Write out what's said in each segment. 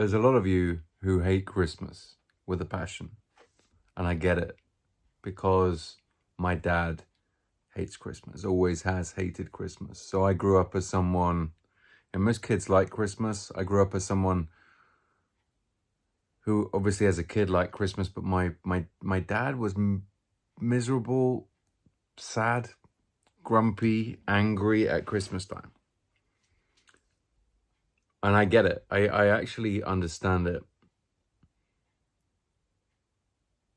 There's a lot of you who hate Christmas with a passion, and I get it, because my dad hates Christmas, always has hated Christmas. So I grew up as someone, and most kids like Christmas. I grew up as someone who obviously as a kid liked Christmas, but my dad was miserable, sad, grumpy, angry at Christmas time. And I get it. I actually understand it.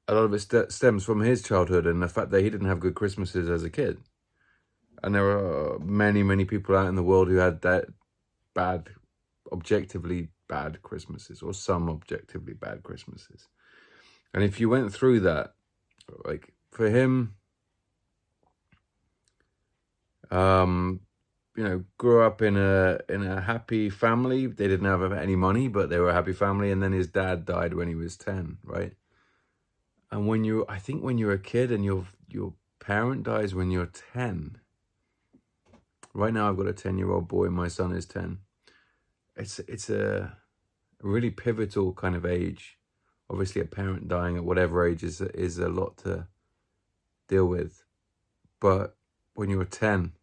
A lot of it stems from his childhood and the fact that he didn't have good Christmases as a kid. And there are many, many people out in the world who had that bad, objectively bad Christmases, or some objectively bad Christmases. And if you went through that, like for him, grew up in a happy family. They didn't have any money, but they were a happy family. And then his dad died when he was 10, right? And I think when you're a kid and your parent dies when you're 10. Right now I've got a 10-year-old boy, my son is 10. It's a really pivotal kind of age. Obviously a parent dying at whatever age is a lot to deal with. But when you were 10,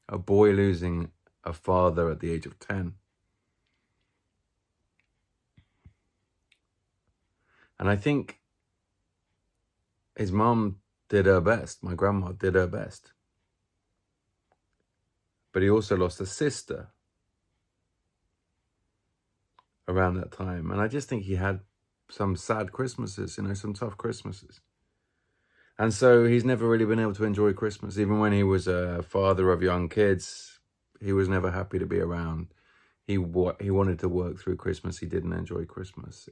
a boy losing a father at the age of 10. And I think his mom did her best. My grandma did her best. But he also lost a sister around that time. And I just think he had some sad Christmases, some tough Christmases. And so he's never really been able to enjoy Christmas. Even when he was a father of young kids, he was never happy to be around. He wanted to work through Christmas. He didn't enjoy Christmas.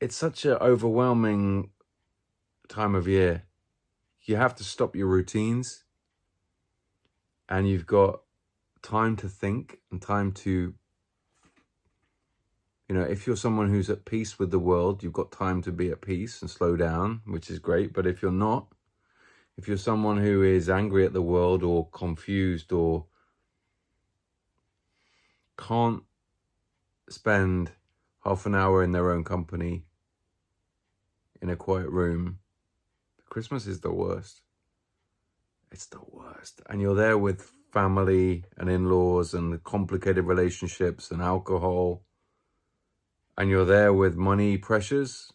It's such an overwhelming time of year. You have to stop your routines, and you've got time to think and time to, if you're someone who's at peace with the world, you've got time to be at peace and slow down, which is great. But if you're not, if you're someone who is angry at the world or confused or can't spend half an hour in their own company in a quiet room, Christmas is the worst. It's the worst. And you're there with family and in-laws and complicated relationships and alcohol. And you're there with money pressures.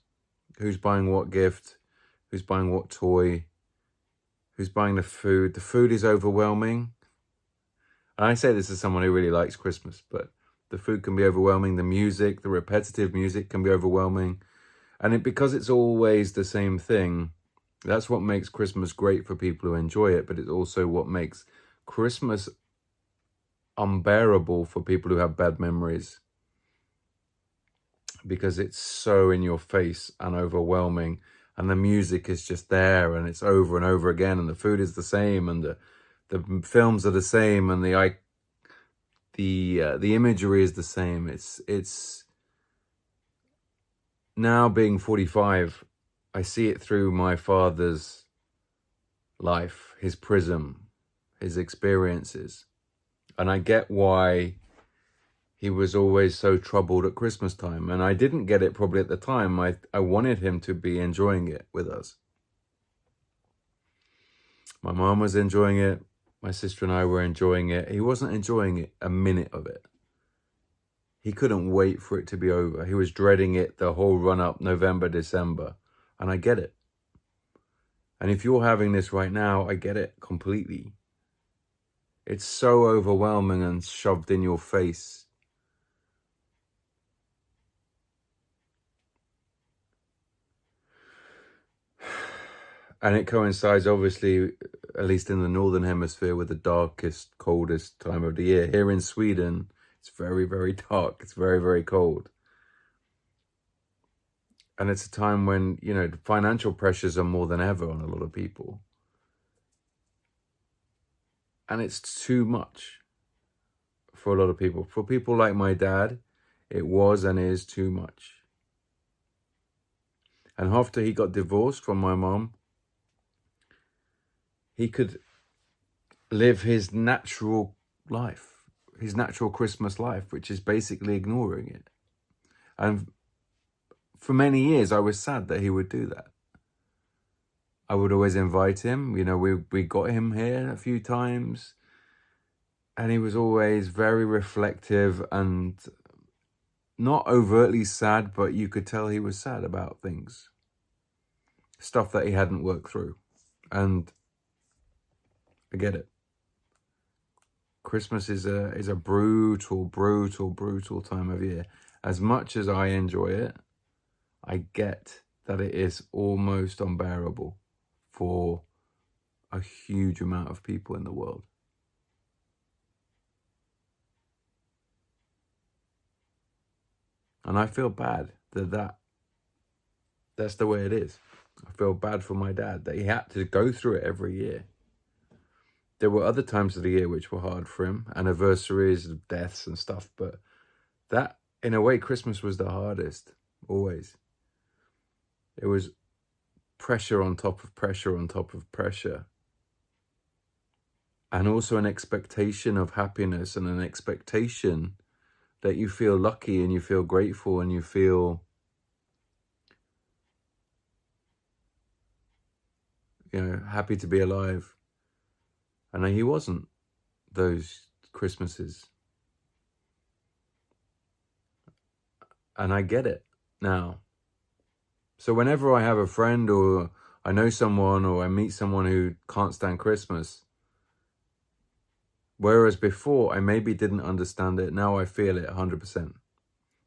Who's buying what gift? Who's buying what toy? Who's buying the food? The food is overwhelming. And I say this as someone who really likes Christmas, but the food can be overwhelming. The music, the repetitive music can be overwhelming. And because it's always the same thing, that's what makes Christmas great for people who enjoy it, but it's also what makes Christmas unbearable for people who have bad memories, because it's so in your face and overwhelming, and the music is just there, and it's over and over again, and the food is the same, and the films are the same, and the imagery is the same. It's now being 45, I see it through my father's life, his prism, his experiences. And I get why he was always so troubled at Christmas time. And I didn't get it probably at the time. I wanted him to be enjoying it with us. My mom was enjoying it. My sister and I were enjoying it. He wasn't enjoying it a minute of it. He couldn't wait for it to be over. He was dreading it the whole run-up, November, December. And I get it. And if you're having this right now, I get it completely. It's so overwhelming and shoved in your face. And it coincides, obviously, at least in the Northern Hemisphere, with the darkest, coldest time of the year. Here in Sweden, it's very, very dark. It's very, very cold. And it's a time when, the financial pressures are more than ever on a lot of people. And it's too much for a lot of people. For people like my dad, it was and is too much. And after he got divorced from my mom, he could live his natural life. his natural Christmas life, which is basically ignoring it. And for many years, I was sad that he would do that. I would always invite him. You know, we got him here a few times, and he was always very reflective and not overtly sad, but you could tell he was sad about things, stuff that he hadn't worked through. And I get it. Christmas is a brutal, brutal, brutal time of year. As much as I enjoy it, I get that it is almost unbearable for a huge amount of people in the world. And I feel bad that's the way it is. I feel bad for my dad that he had to go through it every year. There were other times of the year which were hard for him, anniversaries, deaths and stuff, but that, in a way, Christmas was the hardest, always. It was pressure on top of pressure on top of pressure. And also an expectation of happiness and an expectation that you feel lucky and you feel grateful and you feel, you know, happy to be alive. And he wasn't those Christmases. And I get it now. So whenever I have a friend or I know someone or I meet someone who can't stand Christmas, whereas before I maybe didn't understand it, now I feel it 100%.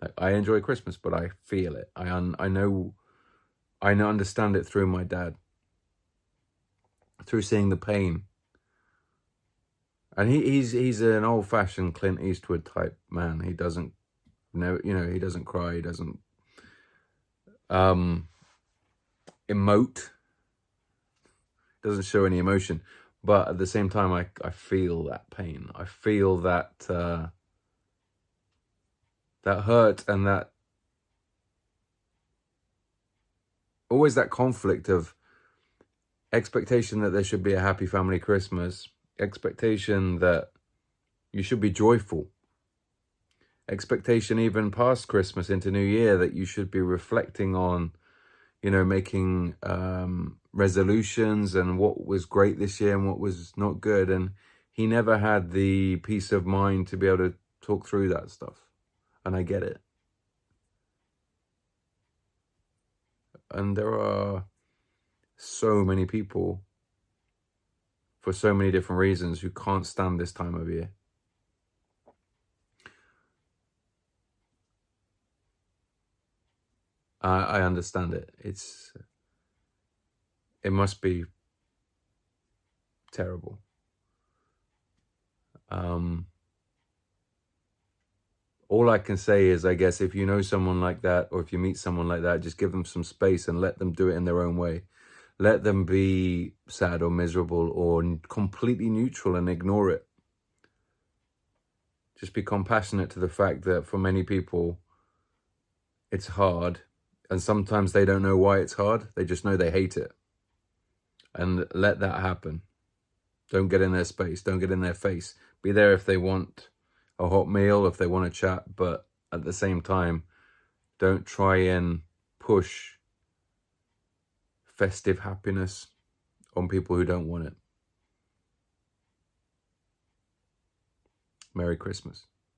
Like, I enjoy Christmas, but I feel it. I understand it through my dad, through seeing the pain. And he's an old-fashioned Clint Eastwood type man. He doesn't he doesn't cry, he doesn't emote, doesn't show any emotion. But at the same time, I feel that pain. I feel that that hurt and that always that conflict of expectation that there should be a happy family Christmas, expectation that you should be joyful, expectation even past Christmas into New Year that you should be reflecting on, you know, making resolutions and what was great this year and what was not good. And he never had the peace of mind to be able to talk through that stuff. And I get it. And there are so many people for so many different reasons who can't stand this time of year. I understand it. It must be terrible. All I can say is, I guess, if you know someone like that, or if you meet someone like that, just give them some space and let them do it in their own way. Let them be sad or miserable or completely neutral and ignore it. Just be compassionate to the fact that for many people, it's hard. And sometimes they don't know why it's hard. They just know they hate it. And let that happen. Don't get in their space. Don't get in their face. Be there if they want a hot meal, if they want to chat. But at the same time, don't try and push festive happiness on people who don't want it. Merry Christmas.